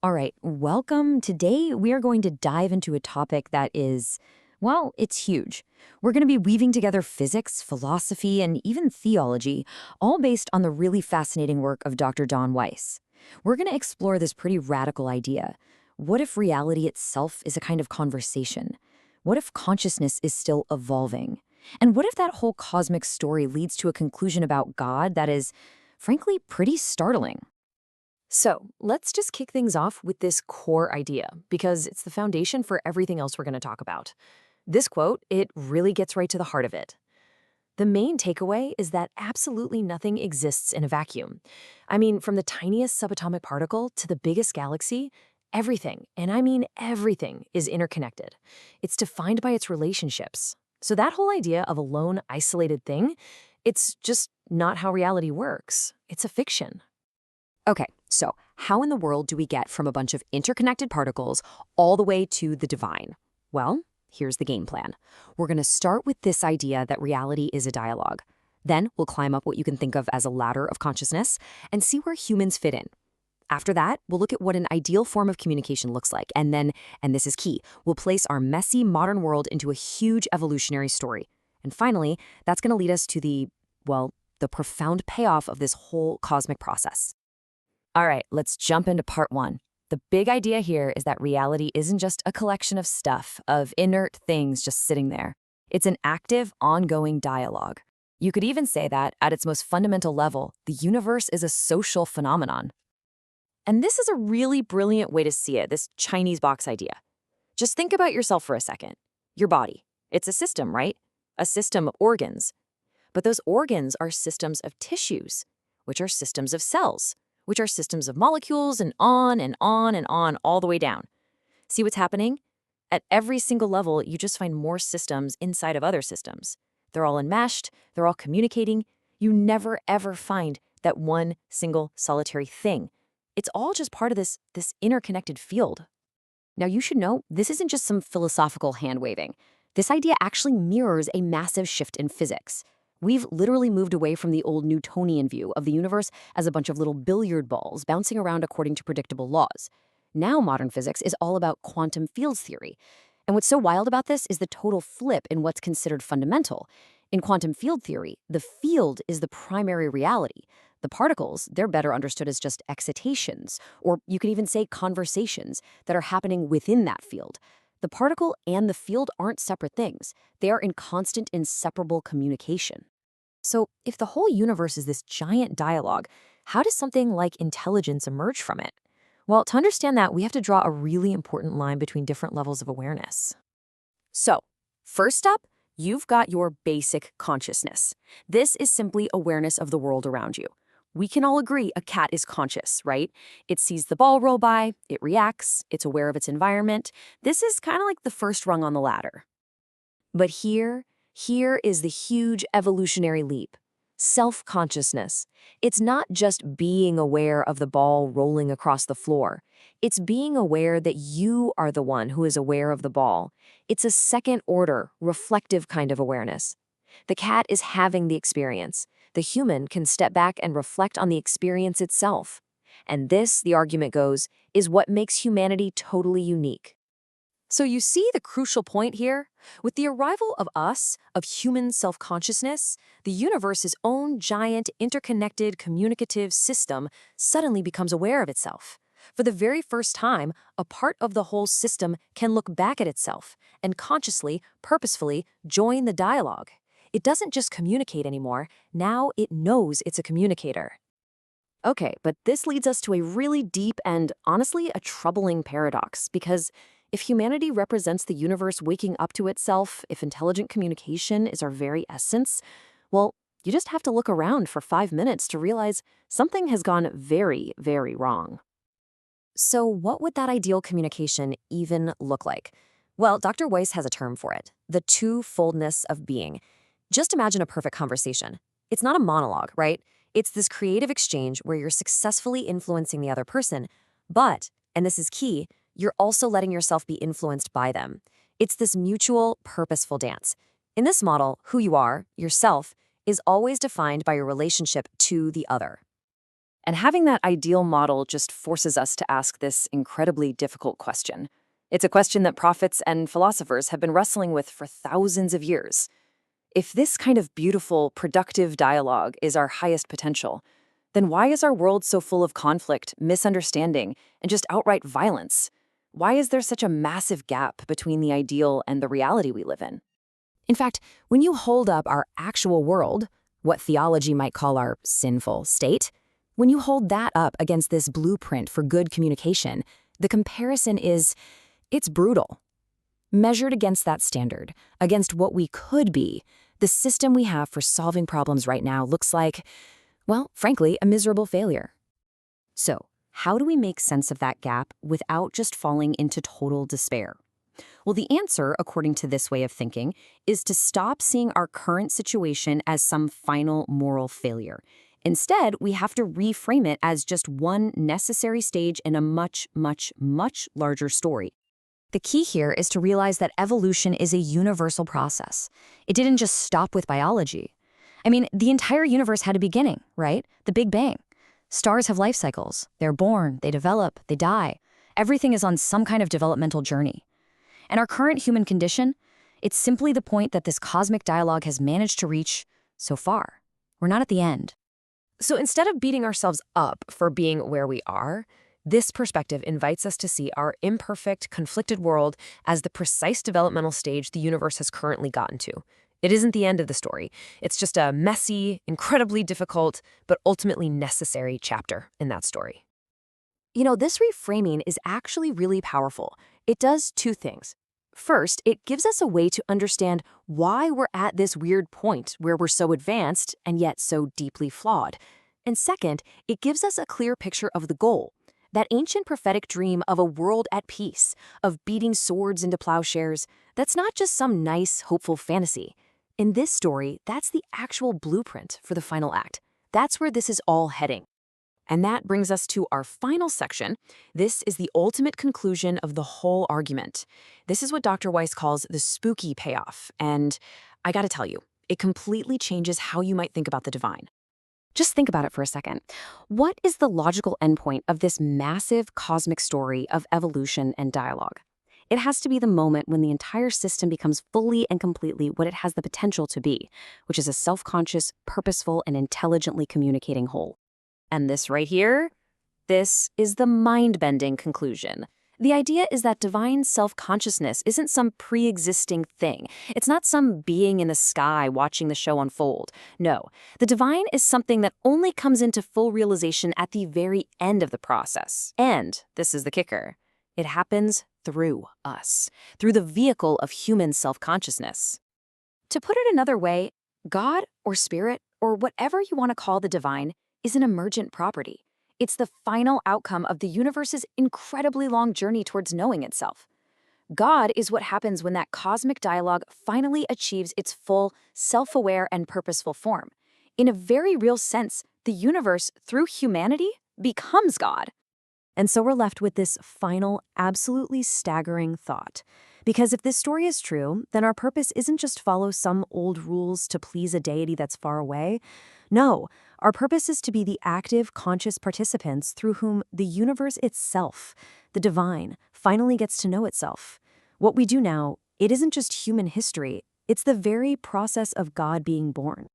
All right, welcome. Today we are going to dive into a topic that is, well, it's huge. We're going to be weaving together physics, philosophy, and even theology, all based on the really fascinating work of Dr. Don Weiss. We're going to explore this pretty radical idea. What if reality itself is a kind of conversation? What if consciousness is still evolving? And what if that whole cosmic story leads to a conclusion about God that is, frankly, pretty startling? So let's just kick things off with this core idea, because it's the foundation for everything else we're going to talk about. This quote, it really gets right to the heart of it. The main takeaway is that absolutely nothing exists in a vacuum. I mean, from the tiniest subatomic particle to the biggest galaxy, everything, and I mean everything, is interconnected. It's defined by its relationships. So that whole idea of a lone, isolated thing, it's just not how reality works. It's a fiction. Okay, so how in the world do we get from a bunch of interconnected particles all the way to the divine? Well, here's the game plan. We're going to start with this idea that reality is a dialogue. Then we'll climb up what you can think of as a ladder of consciousness and see where humans fit in. After that, we'll look at what an ideal form of communication looks like, and then, and this is key, we'll place our messy modern world into a huge evolutionary story. And finally, that's going to lead us to the profound payoff of this whole cosmic process. All right, let's jump into part one. The big idea here is that reality isn't just a collection of stuff, of inert things just sitting there. It's an active, ongoing dialogue. You could even say that, at its most fundamental level, the universe is a social phenomenon. And this is a really brilliant way to see it, this Chinese box idea. Just think about yourself for a second. Your body. It's a system, right? A system of organs. But those organs are systems of tissues, which are systems of cells, which are systems of molecules, and on and on and on, all the way down. See what's happening? At every single level, you just find more systems inside of other systems. They're all enmeshed, they're all communicating. You never, ever find that one single solitary thing. It's all just part of this interconnected field. Now, you should know, this isn't just some philosophical hand-waving. This idea actually mirrors a massive shift in physics. We've literally moved away from the old Newtonian view of the universe as a bunch of little billiard balls bouncing around according to predictable laws. Now modern physics is all about quantum fields theory. And what's so wild about this is the total flip in what's considered fundamental. In quantum field theory, the field is the primary reality. The particles, they're better understood as just excitations, or you can even say conversations, that are happening within that field. The particle and the field aren't separate things. They are in constant, inseparable communication. So if the whole universe is this giant dialogue, how does something like intelligence emerge from it? Well, to understand that, we have to draw a really important line between different levels of awareness. So, first up, you've got your basic consciousness. This is simply awareness of the world around you. We can all agree a cat is conscious, right? It sees the ball roll by, it reacts, it's aware of its environment. This is kind of like the first rung on the ladder. But here is the huge evolutionary leap. Self-consciousness. It's not just being aware of the ball rolling across the floor. It's being aware that you are the one who is aware of the ball. It's a second-order, reflective kind of awareness. The cat is having the experience. The human can step back and reflect on the experience itself. And this, the argument goes, is what makes humanity totally unique. So you see the crucial point here? With the arrival of us, of human self-consciousness, the universe's own giant, interconnected, communicative system suddenly becomes aware of itself. For the very first time, a part of the whole system can look back at itself and consciously, purposefully join the dialogue. It doesn't just communicate anymore, now it knows it's a communicator. Okay, but this leads us to a really deep and, honestly, a troubling paradox, because if humanity represents the universe waking up to itself, if intelligent communication is our very essence, well, you just have to look around for 5 minutes to realize something has gone very, very wrong. So what would that ideal communication even look like? Well, Dr. Weiss has a term for it, the two-foldness of being. Just imagine a perfect conversation. It's not a monologue, right? It's this creative exchange where you're successfully influencing the other person, but, and this is key, you're also letting yourself be influenced by them. It's this mutual, purposeful dance. In this model, who you are, yourself, is always defined by your relationship to the other. And having that ideal model just forces us to ask this incredibly difficult question. It's a question that prophets and philosophers have been wrestling with for thousands of years. If this kind of beautiful, productive dialogue is our highest potential, then why is our world so full of conflict, misunderstanding, and just outright violence? Why is there such a massive gap between the ideal and the reality we live in? In fact, when you hold up our actual world, what theology might call our sinful state, when you hold that up against this blueprint for good communication, the comparison it's brutal. Measured against that standard, against what we could be, the system we have for solving problems right now looks like, well, frankly, a miserable failure. So, how do we make sense of that gap without just falling into total despair? Well, the answer, according to this way of thinking, is to stop seeing our current situation as some final moral failure. Instead, we have to reframe it as just one necessary stage in a much, much, much larger story. The key here is to realize that evolution is a universal process. It didn't just stop with biology. I mean, the entire universe had a beginning, right? The Big Bang. Stars have life cycles. They're born, they develop, they die. Everything is on some kind of developmental journey. And our current human condition, it's simply the point that this cosmic dialogue has managed to reach so far. We're not at the end. So instead of beating ourselves up for being where we are, this perspective invites us to see our imperfect, conflicted world as the precise developmental stage the universe has currently gotten to. It isn't the end of the story. It's just a messy, incredibly difficult, but ultimately necessary chapter in that story. This reframing is actually really powerful. It does two things. First, it gives us a way to understand why we're at this weird point where we're so advanced and yet so deeply flawed. And second, it gives us a clear picture of the goal. That ancient prophetic dream of a world at peace, of beating swords into plowshares, that's not just some nice, hopeful fantasy. In this story, that's the actual blueprint for the final act. That's where this is all heading. And that brings us to our final section. This is the ultimate conclusion of the whole argument. This is what Dr. Weiss calls the spooky payoff. And I gotta tell you, it completely changes how you might think about the divine. Just think about it for a second. What is the logical endpoint of this massive cosmic story of evolution and dialogue? It has to be the moment when the entire system becomes fully and completely what it has the potential to be, which is a self-conscious, purposeful, and intelligently communicating whole. And this right here, this is the mind-bending conclusion. The idea is that divine self-consciousness isn't some pre-existing thing. It's not some being in the sky watching the show unfold. No, the divine is something that only comes into full realization at the very end of the process. And, this is the kicker, it happens through us, through the vehicle of human self-consciousness. To put it another way, God or spirit, or whatever you want to call the divine, is an emergent property. It's the final outcome of the universe's incredibly long journey towards knowing itself. God is what happens when that cosmic dialogue finally achieves its full, self-aware, and purposeful form. In a very real sense, the universe, through humanity, becomes God. And so we're left with this final, absolutely staggering thought. Because if this story is true, then our purpose isn't just follow some old rules to please a deity that's far away. No, our purpose is to be the active, conscious participants through whom the universe itself, the divine, finally gets to know itself. What we do now, it isn't just human history, it's the very process of God being born.